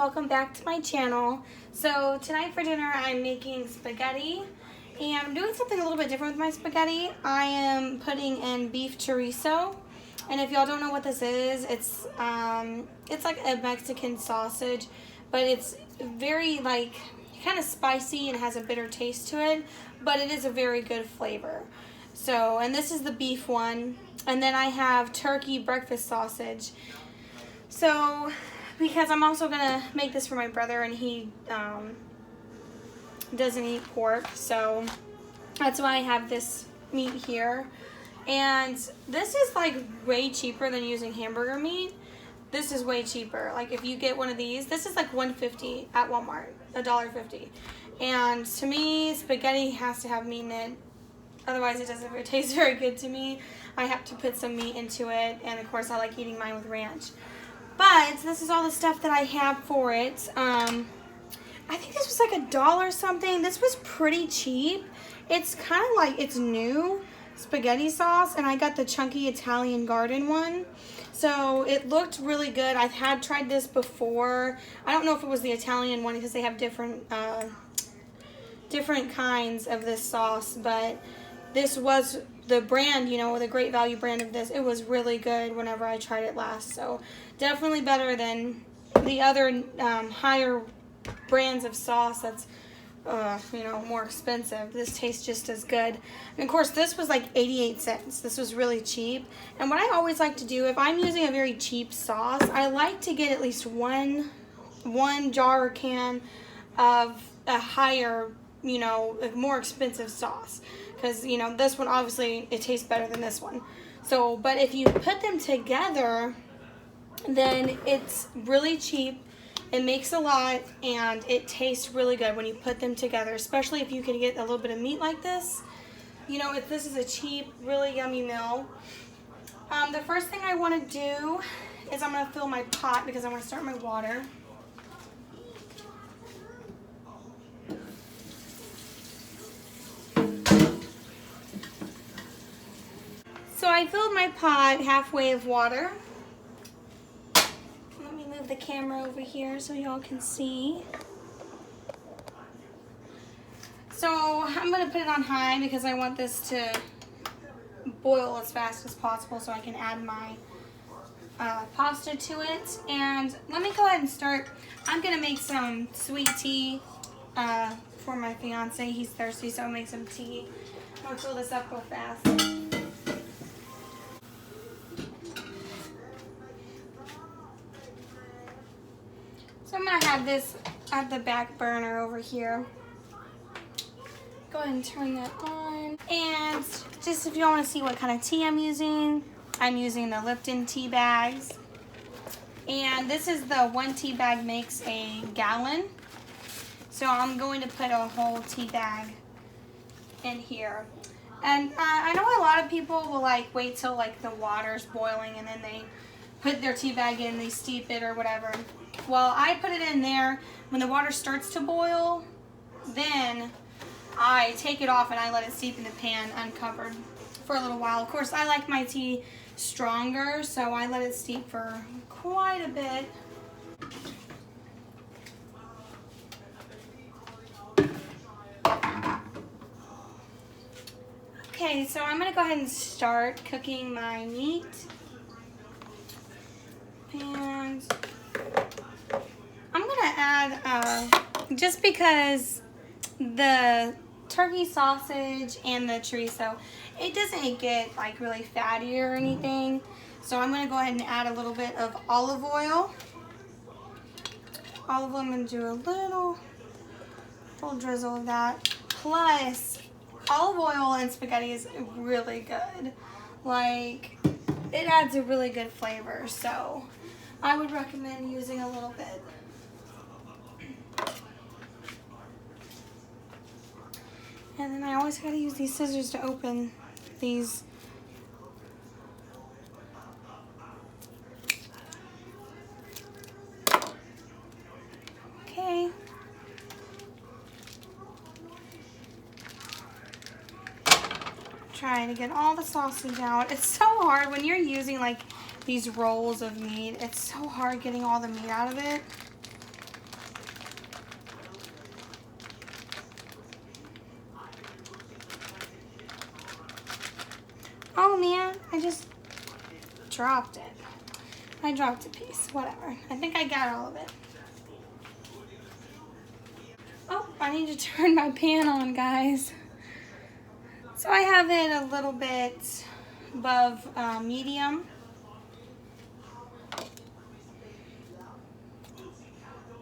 welcome back to my channel. So tonight for dinner I'm making spaghetti, and I'm doing something a little bit different with my spaghetti. I am putting in beef chorizo, and if y'all don't know what this is, it's like a Mexican sausage, but it's very like kind of spicy and has a bitter taste to it, but it is a very good flavor. So, and this is the beef one, and then I have turkey breakfast sausage. So, because I'm also gonna make this for my brother, and he doesn't eat pork, so that's why I have this meat here. And this is like way cheaper than using hamburger meat. This is way cheaper. Like if you get one of these, this is like $1.50 at Walmart, $1.50. And to me, spaghetti has to have meat in it. Otherwise, it doesn't taste very good to me. I have to put some meat into it, and of course, I like eating mine with ranch. But this is all the stuff that I have for it. I think this was like $1 something. This was pretty cheap. It's kind of like, it's new spaghetti sauce, and I got the chunky Italian garden one. So it looked really good. I had tried this before. I don't know if it was the Italian one because they have different kinds of this sauce, but this was the brand, you know, the Great Value brand of this. It was really good whenever I tried it last. So definitely better than the other higher brands of sauce that's, you know, more expensive. This tastes just as good. And of course, this was like 88 cents. This was really cheap. And what I always like to do, if I'm using a very cheap sauce, I like to get at least one jar or can of a higher, you know, a more expensive sauce. Because, you know, this one, obviously, it tastes better than this one. So, but if you put them together, then it's really cheap. It makes a lot, and it tastes really good when you put them together, especially if you can get a little bit of meat like this. You know, if this is a cheap, really yummy meal. The first thing I want to do is I'm going to fill my pot because I'm going to start my water. So I filled my pot halfway of water. Let me move the camera over here so y'all can see. So I'm going to put it on high because I want this to boil as fast as possible so I can add my pasta to it. And let me go ahead and start. I'm going to make some sweet tea for my fiance. He's thirsty, so I'll make some tea. I'm going to fill this up real fast. So I'm going to have this at the back burner over here. Go ahead and turn that on. And just if you want to see what kind of tea I'm using the Lipton tea bags. And this is the one tea bag makes a gallon. So I'm going to put a whole tea bag in here. And I know a lot of people will like wait till like the water's boiling and then they put their tea bag in, they steep it or whatever. Well, I put it in there when the water starts to boil, then I take it off and I let it steep in the pan uncovered for a little while. Of course, I like my tea stronger, so I let it steep for quite a bit. Okay, so I'm gonna go ahead and start cooking my meat. And I'm gonna add, just because the turkey sausage and the chorizo, it doesn't get like really fatty or anything. So I'm gonna go ahead and add a little bit of olive oil. I'm gonna do a little drizzle of that. Plus, olive oil and spaghetti is really good. Like, it adds a really good flavor. So I would recommend using a little bit. And then I always gotta use these scissors to open these. Okay. Trying to get all the sausage out. It's so hard when you're using like these rolls of meat. It's so hard getting all the meat out of it. Oh man, I just dropped it. I dropped a piece, whatever. I think I got all of it. Oh, I need to turn my pan on, guys. So I have it a little bit above medium.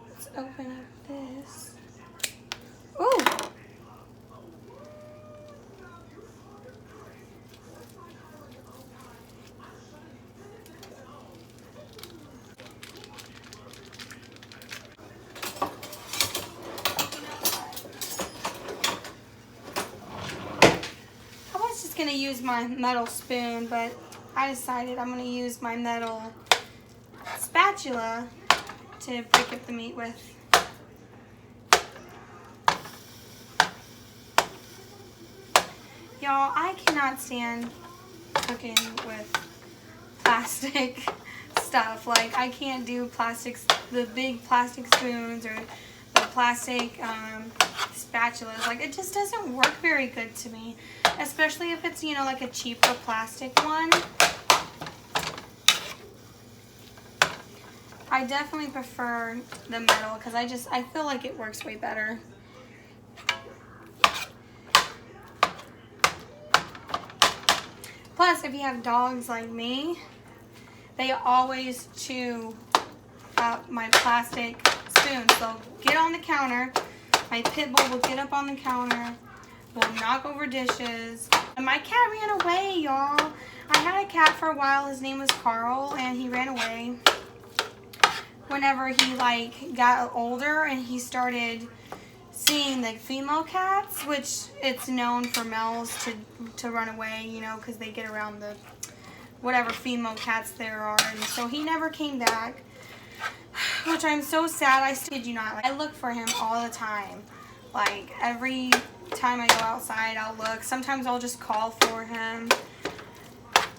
Let's open up this. Ooh! Gonna use my metal spoon, but I decided I'm gonna use my metal spatula to break up the meat with. Y'all, I cannot stand cooking with plastic stuff. Like, I can't do plastics, the big plastic spoons or the plastic spatulas. Like, it just doesn't work very good to me, especially if it's, you know, like a cheaper plastic one. I definitely prefer the metal because I feel like it works way better. Plus, if you have dogs like me, they always chew up my plastic spoons. They'll get on the counter. My pit bull will get up on the counter, will knock over dishes. And my cat ran away, y'all. I had a cat for a while. His name was Carl, and he ran away whenever he like got older and he started seeing the female cats, which it's known for males to run away, you know, because they get around the whatever female cats there are. And so he never came back, which I'm so sad. I kid you not. I look for him all the time. Like, every time I go outside, I'll look. Sometimes I'll just call for him.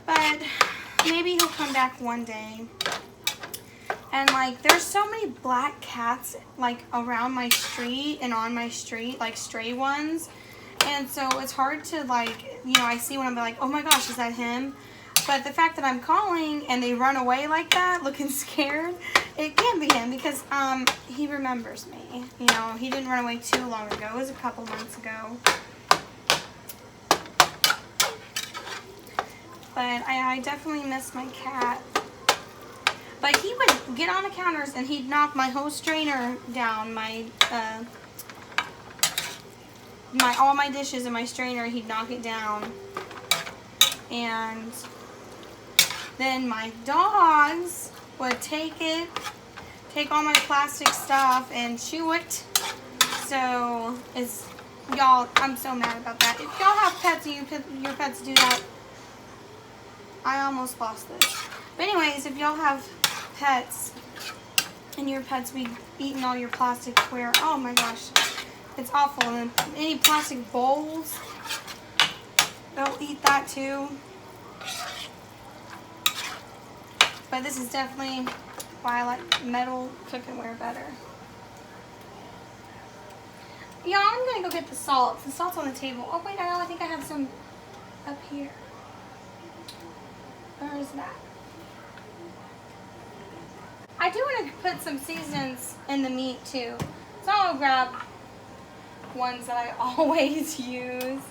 But maybe he'll come back one day. And, like, there's so many black cats, like, around my street and on my street, like, stray ones. And so it's hard to, like, you know, I see one, I'm like, oh my gosh, is that him? But the fact that I'm calling and they run away like that, looking scared, it can't be him because he remembers me. You know, he didn't run away too long ago. It was a couple months ago. But I definitely miss my cat. But he would get on the counters and he'd knock my whole strainer down, all my dishes in my strainer, he'd knock it down. And then my dogs would take all my plastic stuff and chew it. So y'all, I'm so mad about that. If y'all have pets and your pets do that, I almost lost this. But anyways, if y'all have pets and your pets be eating all your plasticware, oh my gosh, it's awful. And then any plastic bowls, they'll eat that too. But this is definitely why I like metal cookware better. Yeah, I'm gonna go get the salt. The salt's on the table. Oh wait, I think I have some up here. Where is that? I do want to put some seasonings in the meat too. So I'll grab ones that I always use.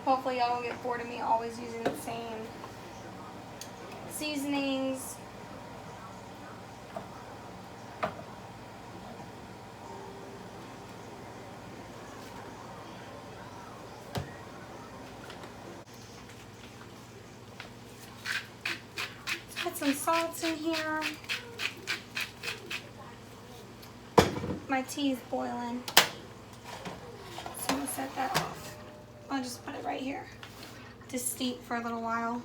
Hopefully y'all won't get bored of me always using the same seasonings. Put some salt in here. My tea's boiling. So I'm gonna set that off. I'll just put it right here to steep for a little while.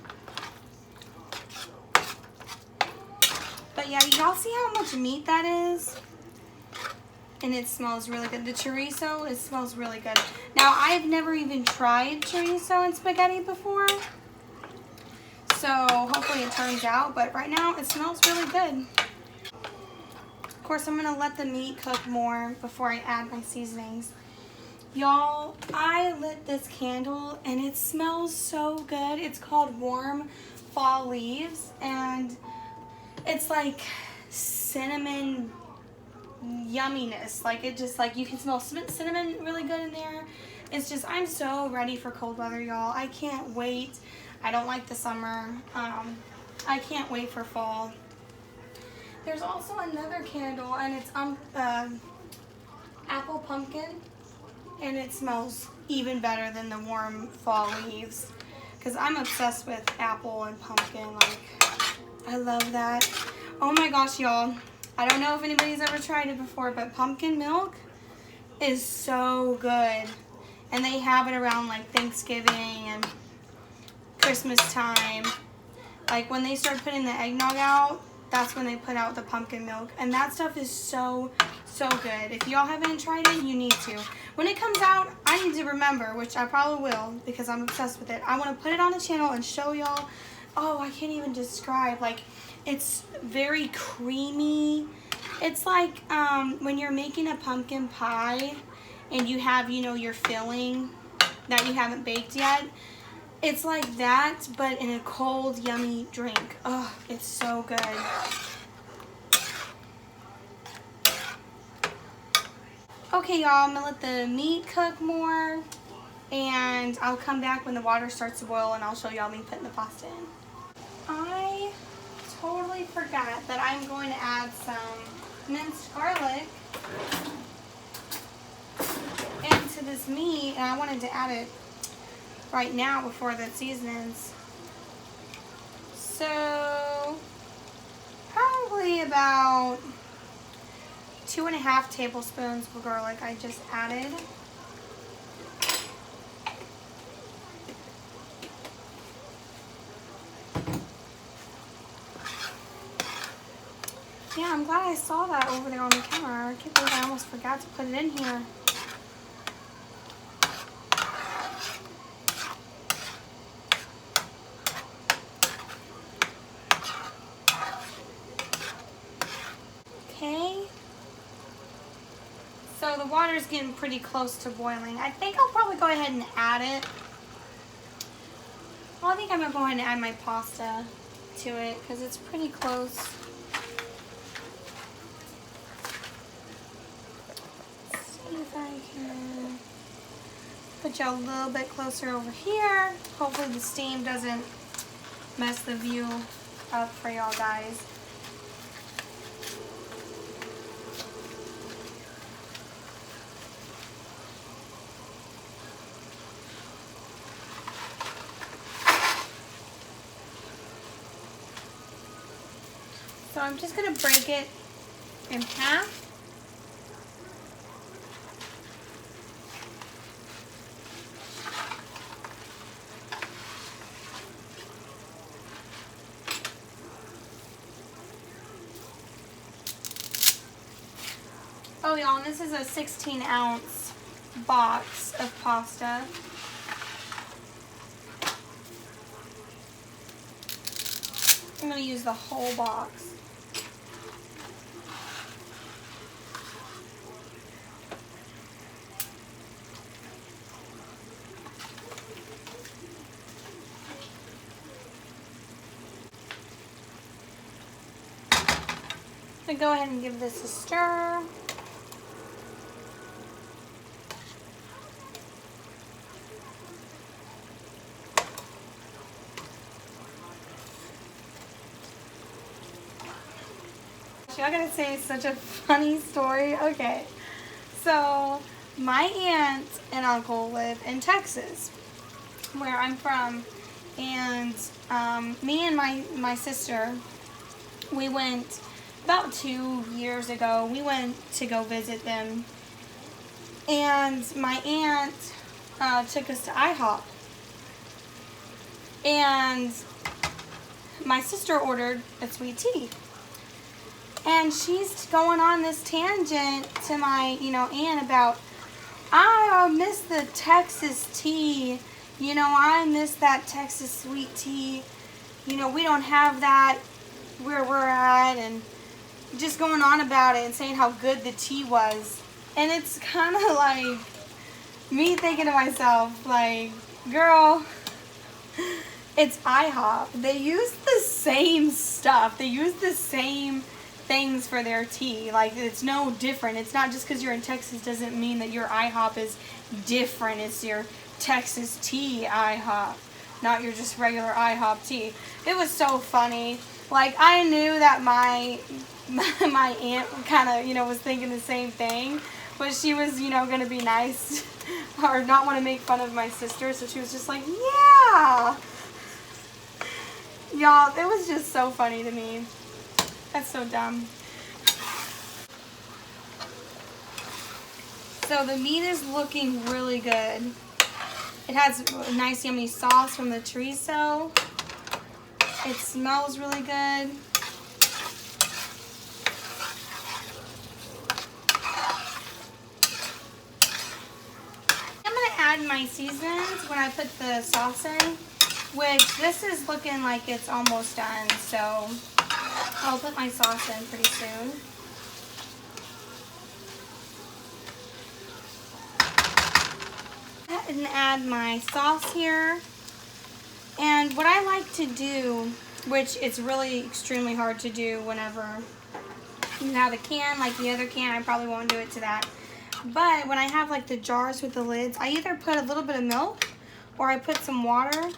But yeah, y'all see how much meat that is? And it smells really good. The chorizo, it smells really good. Now, I've never even tried chorizo and spaghetti before. So hopefully it turns out, but right now it smells really good. Of course, I'm gonna let the meat cook more before I add my seasonings. Y'all, I lit this candle and it smells so good. It's called Warm Fall Leaves, and it's like cinnamon yumminess. Like it just like you can smell cinnamon really good in there. It's just, I'm so ready for cold weather, y'all. I can't wait. I don't like the summer. I can't wait for fall. There's also another candle, and it's apple pumpkin, and it smells even better than the Warm Fall Leaves, because I'm obsessed with apple and pumpkin. Like, I love that. Oh my gosh, y'all. I don't know if anybody's ever tried it before, but pumpkin milk is so good. And they have it around like Thanksgiving and Christmas time. Like when they start putting the eggnog out, that's when they put out the pumpkin milk. And that stuff is so, so good. If y'all haven't tried it, you need to. When it comes out, I need to remember, which I probably will because I'm obsessed with it. I want to put it on the channel and show y'all. Oh, I can't even describe. Like, it's very creamy. It's like when you're making a pumpkin pie and you have, you know, your filling that you haven't baked yet. It's like that, but in a cold, yummy drink. Oh, it's so good. Okay, y'all, I'm gonna let the meat cook more, and I'll come back when the water starts to boil, and I'll show y'all me putting the pasta in. I totally forgot that I'm going to add some minced garlic into this meat, and I wanted to add it right now before the seasonings. So probably about 2.5 tablespoons of garlic I just added. Yeah, I'm glad I saw that over there on the camera. I can't believe I almost forgot to put it in here. Okay. So the water's getting pretty close to boiling. I think I'll probably go ahead and add it. Well, I think I'm going to go ahead and add my pasta to it because it's pretty close. Let's see if I can put you a little bit closer over here. Hopefully the steam doesn't mess the view up for y'all guys. So I'm just going to break it in half. Oh y'all, this is a 16-ounce box of pasta. I'm going to use the whole box. So go ahead and give this a stir. I gotta say, it's such a funny story. Okay, so my aunt and uncle live in Texas, where I'm from, and me and my sister, we went about 2 years ago. We went to go visit them, and my aunt took us to IHOP, and my sister ordered a sweet tea. And she's going on this tangent to my, aunt about, I miss the Texas tea. I miss that Texas sweet tea. We don't have that where we're at. And just going on about it and saying how good the tea was. And it's kind of like, Me thinking to myself, like, girl, it's IHOP. They use the same stuff. They use the same things for their tea. Like, it's no different. It's not just because you're in Texas doesn't mean that your IHOP is different. It's your Texas tea IHOP, not your just regular IHOP tea. It was so funny. Like, I knew that my aunt kind of, you know, was thinking the same thing, but she was, you know, going to be nice or not want to make fun of my sister, so she was just like, yeah. Y'all, it was just so funny to me. That's so dumb. So the meat is looking really good. It has a nice yummy sauce from the chorizo. It smells really good. I'm gonna add my seasonings when I put the sauce in, which this is looking like it's almost done, so I'll put my sauce in pretty soon. And add my sauce here. And what I like to do, which it's really extremely hard to do whenever you have a can like the other can, I probably won't do it to that. But when I have like the jars with the lids, I either put a little bit of milk or I put some water,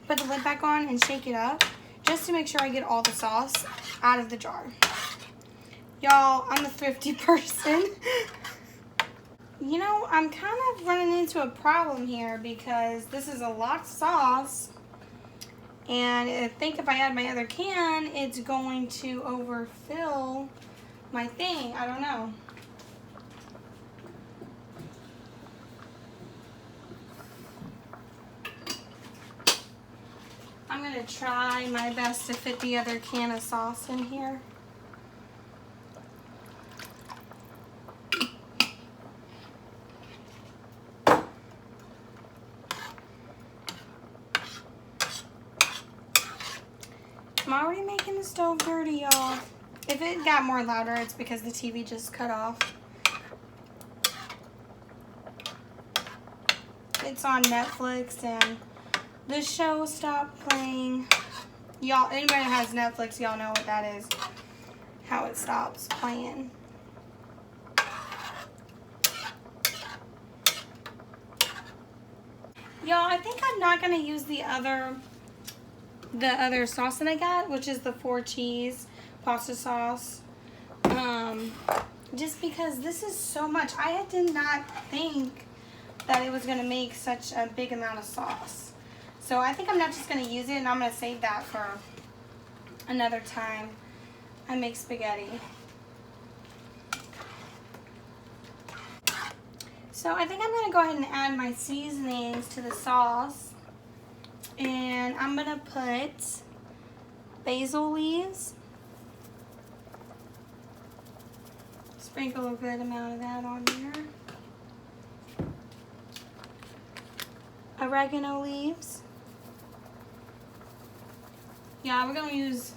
put the lid back on and shake it up just to make sure I get all the sauce out of the jar. Y'all, I'm a thrifty person. You know, I'm kind of running into a problem here because this is a lot of sauce. And I think if I add my other can, it's going to overfill my thing. I don't know. I'm going to try my best to fit the other can of sauce in here. I'm already making the stove dirty, y'all. If it got more louder, it's because the TV just cut off. It's on Netflix and the show stopped playing. Y'all, anybody that has Netflix, y'all know what that is. How it stops playing. Y'all, I think I'm not gonna use the other sauce that I got, which is the 4 cheese pasta sauce. Just because this is so much. I did not think that it was gonna make such a big amount of sauce. So I think I'm not just gonna use it, and I'm gonna save that for another time I make spaghetti. So I think I'm gonna go ahead and add my seasonings to the sauce. And I'm gonna put basil leaves. Sprinkle a good amount of that on there. Oregano leaves. Yeah, we're gonna use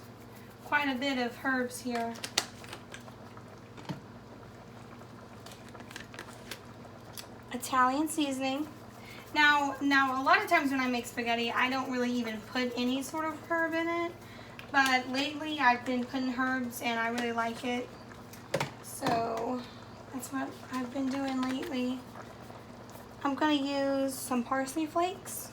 quite a bit of herbs here. Italian seasoning. Now a lot of times when I make spaghetti, I don't really even put any sort of herb in it. But lately I've been putting herbs and I really like it. So that's what I've been doing lately. I'm gonna use some parsley flakes.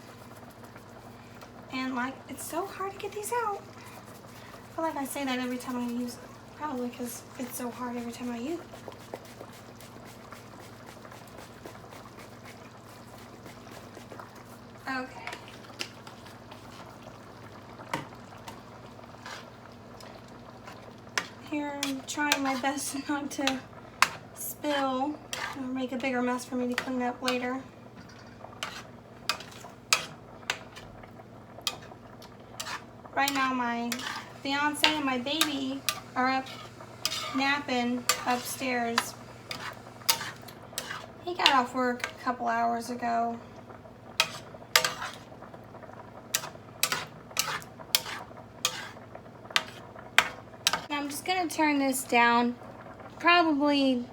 And like, it's so hard to get these out. I feel like I say that every time I use it. Probably because it's so hard every time I use it. Okay. Here I'm trying my best not to spill or make a bigger mess for me to clean up later. Right now my fiance and my baby are up napping upstairs. He got off work a couple hours ago. Now I'm just gonna turn this down probably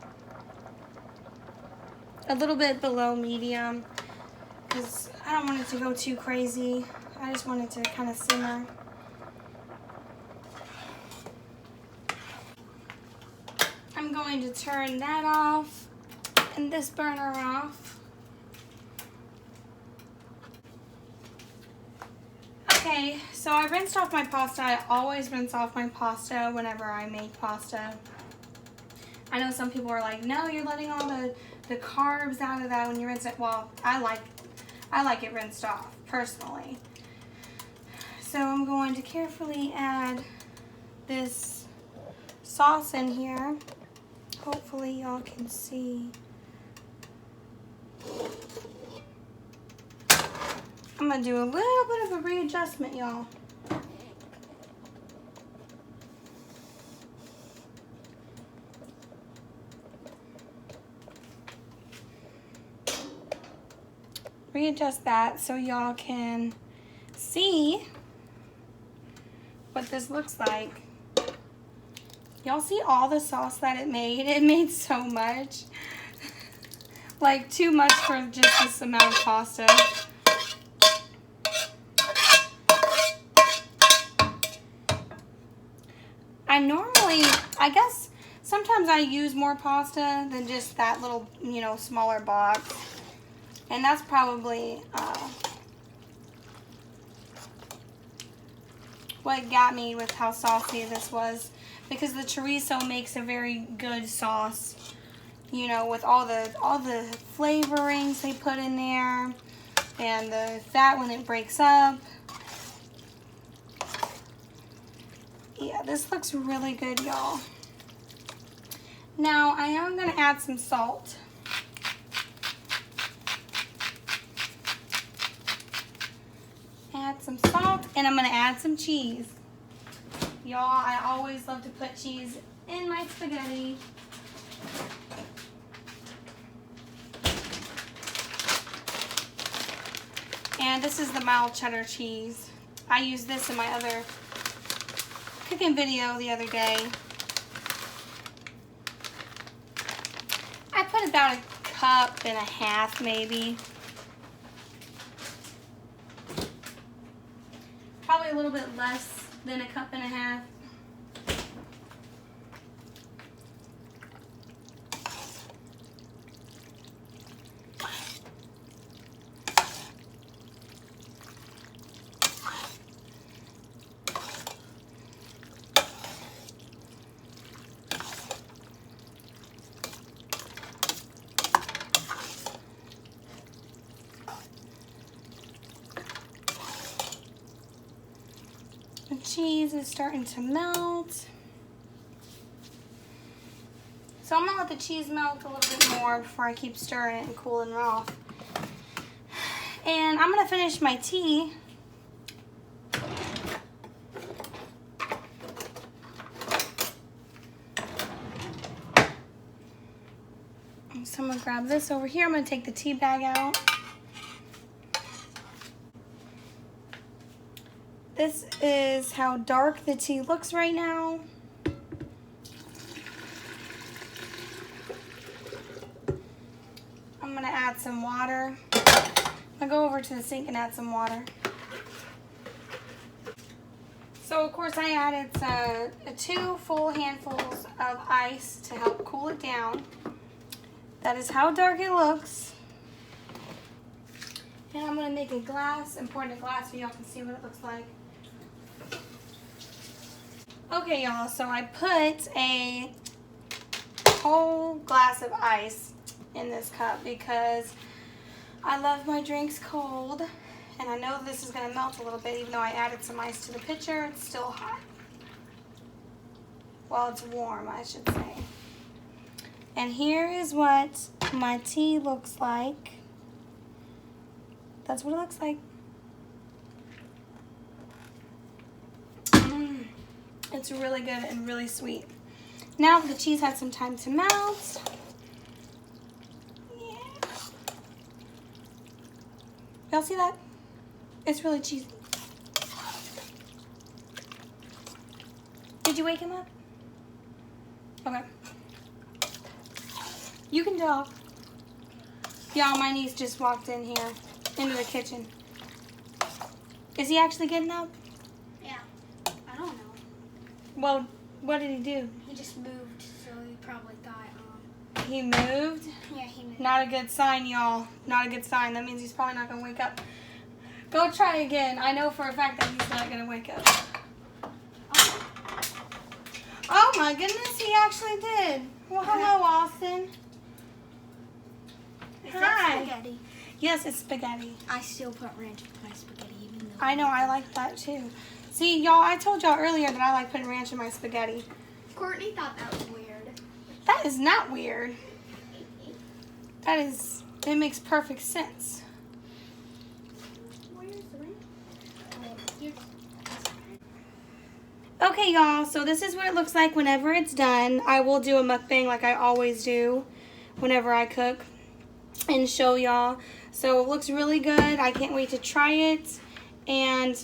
a little bit below medium because I don't want it to go too crazy. I just want it to kind of simmer. I'm going to turn that off and this burner off. Okay, so I rinsed off my pasta. I always rinse off my pasta whenever I make pasta. I know some people are like, no, you're letting all the carbs out of that when you rinse it. Well, I like it rinsed off, personally. So I'm going to carefully add this sauce in here. Hopefully y'all can see. I'm gonna do a little bit of a readjustment, y'all. Readjust that so y'all can see what this looks like. Y'all see all the sauce that it made? It made so much. Like too much for just this amount of pasta. I guess sometimes I use more pasta than just that little, smaller box. And that's probably what got me with how saucy this was. Because the chorizo makes a very good sauce, with all the flavorings they put in there. And the fat when it breaks up. Yeah, this looks really good, y'all. Now, I am going to add some salt. Add some salt, and I'm going to add some cheese. Y'all, I always love to put cheese in my spaghetti. And this is the mild cheddar cheese. I used this in my other cooking video the other day. I put about 1.5 cups maybe. Probably a little bit less than 1.5 cups. The cheese is starting to melt. So I'm gonna let the cheese melt a little bit more before I keep stirring it and cooling it off. And I'm gonna finish my tea. So I'm gonna grab this over here. I'm gonna take the tea bag out. This is how dark the tea looks right now. I'm gonna add some water. I'll go over to the sink and add some water. So of course I added 2 full handfuls of ice to help cool it down. That is how dark it looks. And I'm gonna make a glass and pour in a glass so y'all can see what it looks like. Okay, y'all, so I put a whole glass of ice in this cup because I love my drinks cold. And I know this is going to melt a little bit, even though I added some ice to the pitcher. It's still hot. Well, it's warm, I should say. And here is what my tea looks like. That's what it looks like. It's really good and really sweet. Now the cheese had some time to melt. Yeah. Y'all see that? It's really cheesy. Did you wake him up? Okay. You can talk. Y'all, my niece just walked in here, into the kitchen. Is he actually getting up? Yeah. I don't know. Well, what did he do? He just moved, so he probably thought, He moved? yeah, he moved. Not a good sign, y'all. Not a good sign. That means he's probably not going to wake up. Go try again. I know for a fact that he's not going to wake up. Oh my goodness, he actually did. Well, hello, Austin. Is Hi. that spaghetti? Yes, it's spaghetti. I still put ranch with my spaghetti, even though I know, I like that too. See, y'all, I told y'all earlier that I like putting ranch in my spaghetti. Courtney thought that was weird. That is not weird. That is, it makes perfect sense. Where's the ranch? Okay, y'all, so this is what it looks like whenever it's done. I will do a mukbang like I always do whenever I cook and show y'all. So it looks really good. I can't wait to try it. And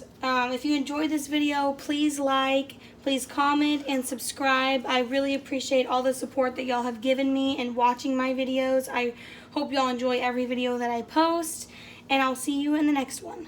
if you enjoyed this video, please like, please comment, and subscribe. I really appreciate all the support that y'all have given me in watching my videos. I hope y'all enjoy every video that I post, and I'll see you in the next one.